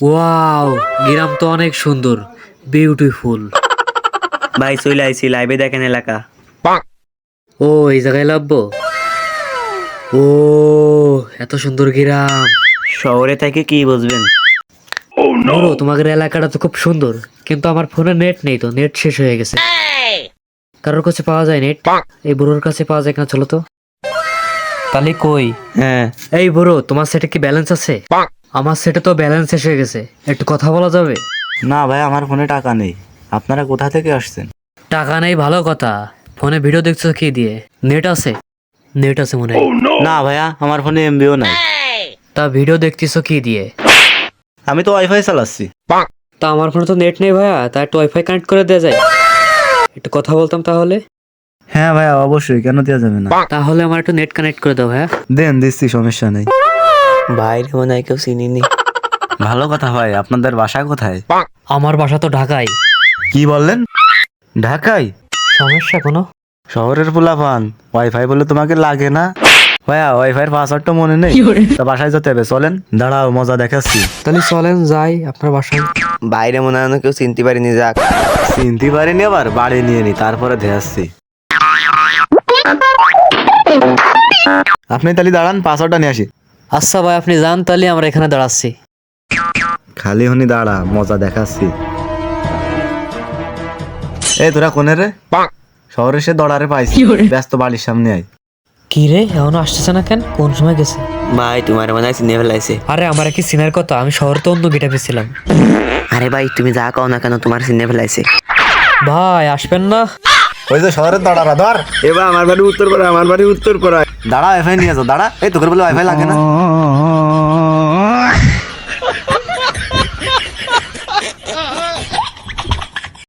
Wow, গ্রাম তো অনেক সুন্দর, বিউটিফুল। ভাই চলে আইছি, লাইভে দেখেন এলাকা। ও, এই জায়গায় লাভবো? ও, এত সুন্দর গ্রাম। শহরে থেকে কি বুঝবেন? বড়, তোমাদের এলাকাটা তো খুব সুন্দর, কিন্তু আমার ফোনে নেট নেই, তো নেট শেষ হয়ে গেছে। কারোর কাছে পাওয়া যায় নেট? এই বুড়োর কাছে পাওয়া যায় কিনা, চলো তো। তাহলে কই? হ্যাঁ, এই বুড়ো, তোমার সেটে কি ব্যালেন্স আছে? আমার সেটে তো ব্যালেন্স শেষ হয়ে গেছে, একটু কথা বলা যাবে? না ভাই, আমার ফোনে টাকা নেই। আপনারা কোথা থেকে আসছেন? টাকা নেই ভালো কথা, ফোনে ভিডিও দেখছো কি দিয়ে? নেট আছে? নেট আছে মনে হয়। না ভাইয়া, আমার ফোনে এমবিও নাই। তা ভিডিও দেখতেছো কি দিয়ে? আমি তো ওয়াইফাই চালাচ্ছি। তা আমার ফোনে তো নেট নেই ভাইয়া, তা একটু ওয়াইফাই কানেক্ট করে দেওয়া যায়? একটু কথা বলতাম তাহলে। হ্যাঁ ভাইয়া, অবশ্যই, কেন দেওয়া যাবে না? তাহলে আমার একটু নেট কানেক্ট করে দাও ভাইয়া। দেন, দিচ্ছি, সমস্যা নেই। বাইরে মনে হয় কেউ চিনিনি। ভালো কথা ভাই, আপনাদের বাসা কোথায়? আমার বাসা তো ঢাকায়। কি বললেন? ঢাকায়? সমস্যা কোনো? শহরের পোলাপান, ওয়াইফাই বলে তোমাকে লাগে না? ভাইয়া, ওয়াইফাইয়ের পাসওয়ার্ডটা মনে নেই। তা বাসায় যেতে হবে, চলেন। দাঁড়াও, মজা দেখাচ্ছি। তাহলে চলেন যাই আপনার বাসায়। বাইরে মনে হয় কেউ চিনতে পারিনি, যাক। চিনতে পারিনি, আবার বাড়ি নিয়ে নি, তারপরে দেখাচ্ছি। আপনি তাহলে দাঁড়ান, পাসওয়ার্ডটা নিয়ে আসি। আচ্ছা ভাই, আপনি যান, তাহলে আমরা এখানে দাঁড়াচ্ছি। খালি হনি দাঁড়া, মজা দেখাচ্ছি। এই তোরা কোনে রে? শহরে সে দড়ারে পাইছি, ব্যস্ত বাড়ির সামনে আয়। কি রে, এখনো আসতেছে না কেন? কোন সময় গেছে? ভাই তোমার মনে হয় চিনে ফেলাইছে। আরে আমার কি সিনার কথা, আমি শহরে তো অন্য গেটে পেয়েছিলাম। আরে ভাই তুমি যা কও না কেন, তোমার চিনে ফেলাইছে। ভাই আসবেন না? ওই যে শহরের দাঁড়ারা ধর। এবার আমার বাড়ি উত্তর পাড়া, আমার বাড়ি উত্তর পাড়া। দাঁড়া, ওয়াইফাই নিয়ে যাও, দাঁড়া। এই তোকে বলে ওয়াইফাই লাগে না?